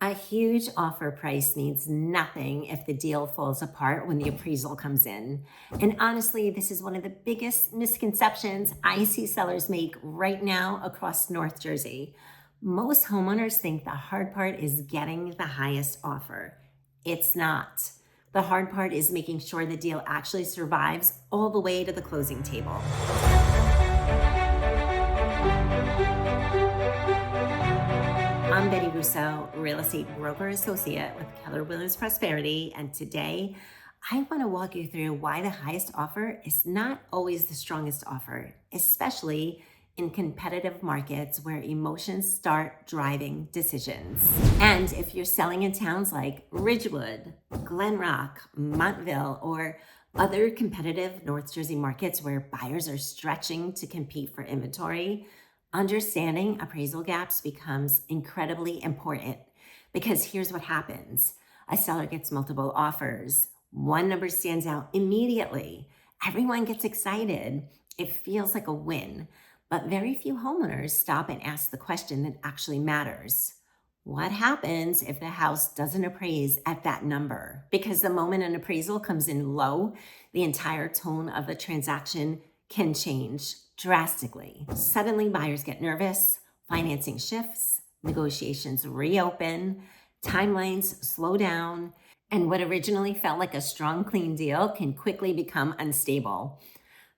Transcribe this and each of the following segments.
A huge offer price means nothing if the deal falls apart when the appraisal comes in. And honestly, this is one of the biggest misconceptions I see sellers make right now across North Jersey. Most homeowners think the hard part is getting the highest offer. It's not. The hard part is making sure the deal actually survives all the way to the closing table. I'm Betti Russo, real estate broker associate with Keller Williams Prosperity, and today I want to walk you through why the highest offer is not always the strongest offer, especially in competitive markets where emotions start driving decisions. And if you're selling in towns like Ridgewood, Glen Rock, Montville, or other competitive North Jersey markets where buyers are stretching to compete for inventory, understanding appraisal gaps becomes incredibly important because here's what happens. A seller gets multiple offers. One number stands out immediately. Everyone gets excited. It feels like a win, but very few homeowners stop and ask the question that actually matters. What happens if the house doesn't appraise at that number? Because the moment an appraisal comes in low, the entire tone of the transaction can change drastically. Suddenly, buyers get nervous, financing shifts, negotiations reopen, timelines slow down, and what originally felt like a strong, clean deal can quickly become unstable.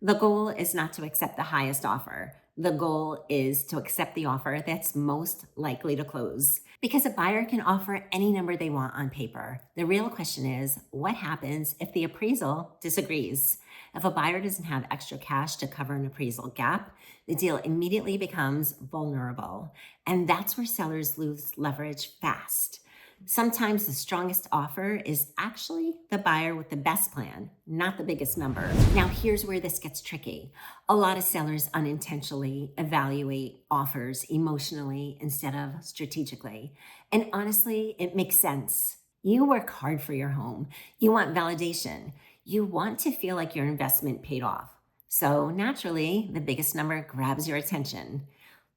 The goal is not to accept the highest offer. The goal is to accept the offer that's most likely to close. Because a buyer can offer any number they want on paper. The real question is, what happens if the appraisal disagrees? If a buyer doesn't have extra cash to cover an appraisal gap, the deal immediately becomes vulnerable. And that's where sellers lose leverage fast. Sometimes the strongest offer is actually the buyer with the best plan, not the biggest number. Now, here's where this gets tricky. A lot of sellers unintentionally evaluate offers emotionally instead of strategically. And honestly, it makes sense. You work hard for your home. You want validation. You want to feel like your investment paid off. So naturally, the biggest number grabs your attention.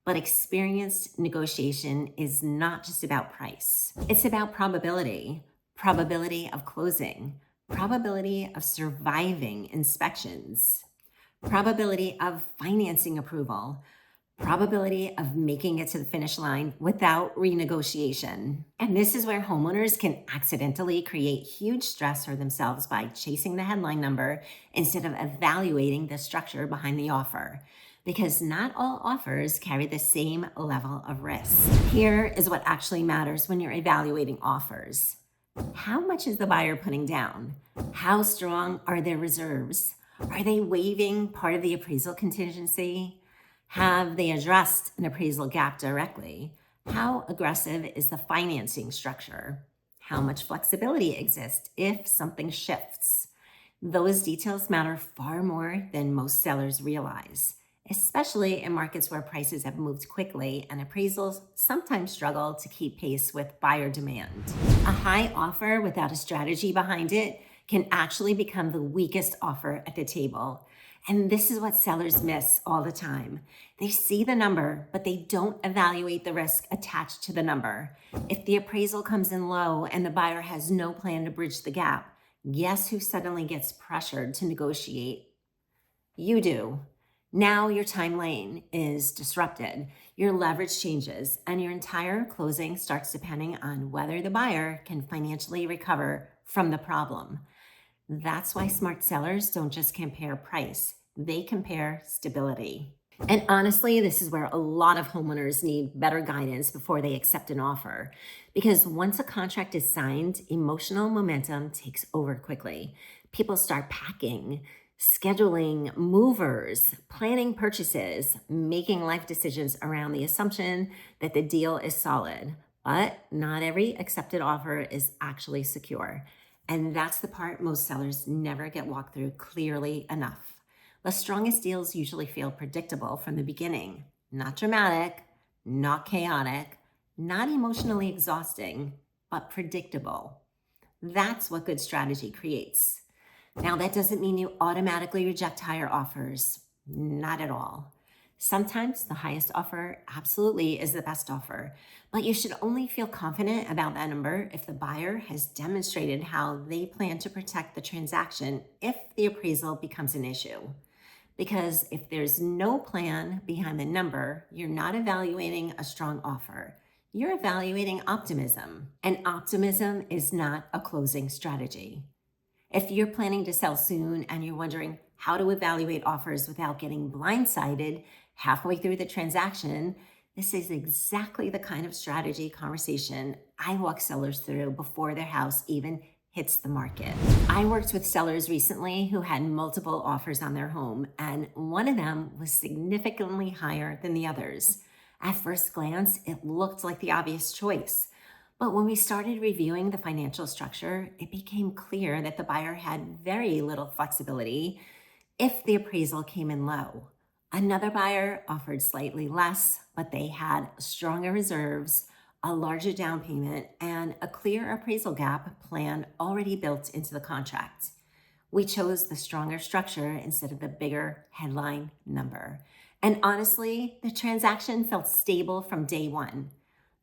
But experienced negotiation is not just about price. It's about probability of closing, probability of surviving inspections, probability of financing approval, probability of making it to the finish line without renegotiation. And this is where homeowners can accidentally create huge stress for themselves by chasing the headline number instead of evaluating the structure behind the offer. Because not all offers carry the same level of risk. Here is what actually matters when you're evaluating offers. How much is the buyer putting down? How strong are their reserves? Are they waiving part of the appraisal contingency? Have they addressed an appraisal gap directly? How aggressive is the financing structure? How much flexibility exists if something shifts? Those details matter far more than most sellers realize, especially in markets where prices have moved quickly and appraisals sometimes struggle to keep pace with buyer demand. A high offer without a strategy behind it can actually become the weakest offer at the table. And this is what sellers miss all the time. They see the number, but they don't evaluate the risk attached to the number. If the appraisal comes in low and the buyer has no plan to bridge the gap, guess who suddenly gets pressured to negotiate? You do. Now your timeline is disrupted, your leverage changes, and your entire closing starts depending on whether the buyer can financially recover from the problem. That's why smart sellers don't just compare price, they compare stability. And honestly, this is where a lot of homeowners need better guidance before they accept an offer. Because once a contract is signed, emotional momentum takes over quickly. People start packing, scheduling movers, planning purchases, making life decisions around the assumption that the deal is solid. But not every accepted offer is actually secure. And that's the part most sellers never get walked through clearly enough. The strongest deals usually feel predictable from the beginning, not dramatic, not chaotic, not emotionally exhausting, but predictable. That's what good strategy creates. Now, that doesn't mean you automatically reject higher offers. Not at all. Sometimes the highest offer absolutely is the best offer, but you should only feel confident about that number if the buyer has demonstrated how they plan to protect the transaction if the appraisal becomes an issue. Because if there's no plan behind the number, you're not evaluating a strong offer. You're evaluating optimism, and optimism is not a closing strategy. If you're planning to sell soon and you're wondering how to evaluate offers without getting blindsided halfway through the transaction, this is exactly the kind of strategy conversation I walk sellers through before their house even hits the market. I worked with sellers recently who had multiple offers on their home, and one of them was significantly higher than the others. At first glance, it looked like the obvious choice. But when we started reviewing the financial structure, it became clear that the buyer had very little flexibility if the appraisal came in low. Another buyer offered slightly less, but they had stronger reserves, a larger down payment, and a clear appraisal gap plan already built into the contract. We chose the stronger structure instead of the bigger headline number. And honestly, the transaction felt stable from day one.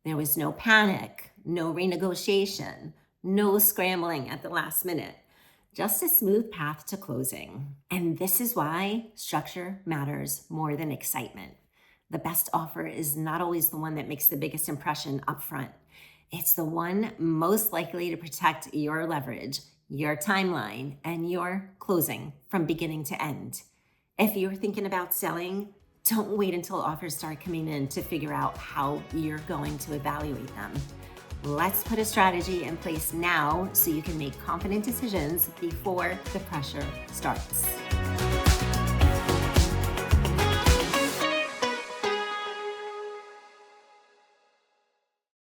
There was no panic, no renegotiation, no scrambling at the last minute, just a smooth path to closing. And this is why structure matters more than excitement. The best offer is not always the one that makes the biggest impression up front. It's the one most likely to protect your leverage, your timeline, and your closing from beginning to end. If you're thinking about selling, don't wait until offers start coming in to figure out how you're going to evaluate them. Let's put a strategy in place now so you can make confident decisions before the pressure starts.